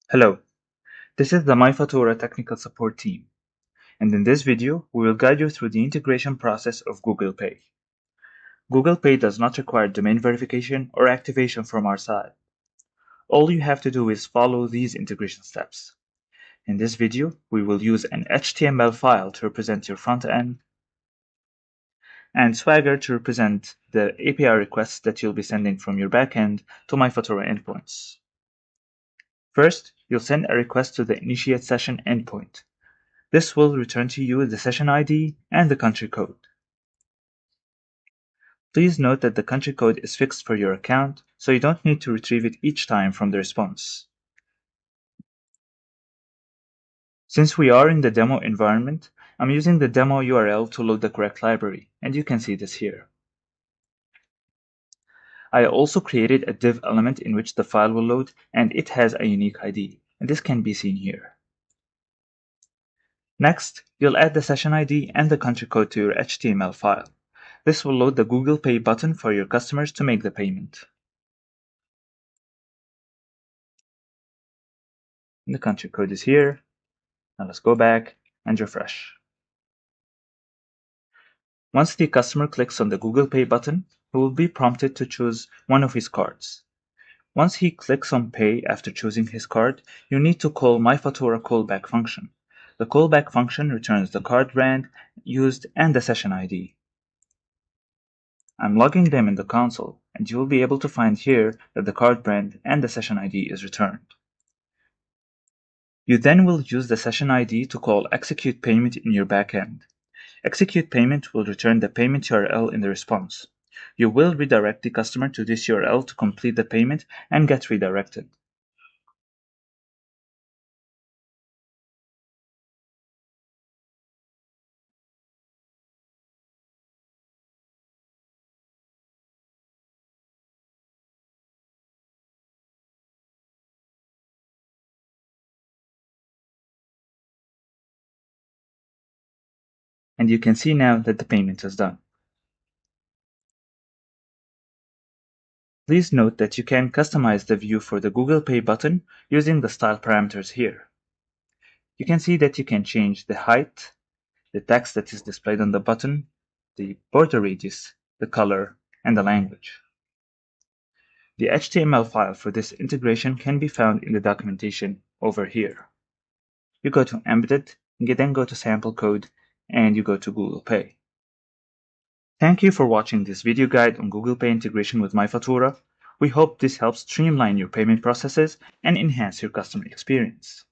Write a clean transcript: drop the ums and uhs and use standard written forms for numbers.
Hello, this is the MyFatoorah technical support team, and in this video, we will guide you through the integration process of Google Pay. Google Pay does not require domain verification or activation from our side. All you have to do is follow these integration steps. In this video, we will use an HTML file to represent your front end and Swagger to represent the API requests that you'll be sending from your backend to MyFatoorah endpoints. First, you'll send a request to the initiate session endpoint. This will return to you the session ID and the country code. Please note that the country code is fixed for your account, so you don't need to retrieve it each time from the response. Since we are in the demo environment, I'm using the demo URL to load the correct library, and you can see this here. I also created a div element in which the file will load, and it has a unique ID, and this can be seen here. Next, you'll add the session ID and the country code to your HTML file. This will load the Google Pay button for your customers to make the payment. The country code is here. Now let's go back and refresh. Once the customer clicks on the Google Pay button, he will be prompted to choose one of his cards. Once he clicks on Pay after choosing his card, you need to call MyFatoorah callback function. The callback function returns the card brand used and the session ID. I'm logging them in the console, and you will be able to find here that the card brand and the session ID is returned. You then will use the session ID to call execute payment in your backend. Execute payment will return the payment URL in the response. You will redirect the customer to this URL to complete the payment and get redirected. And you can see now that the payment is done. Please note that you can customize the view for the Google Pay button using the style parameters here. You can see that you can change the height, the text that is displayed on the button, the border radius, the color, and the language. The HTML file for this integration can be found in the documentation over here. You go to Embedded, you then go to Sample Code, and you go to Google Pay. Thank you for watching this video guide on Google Pay integration with MyFatoorah. We hope this helps streamline your payment processes and enhance your customer experience.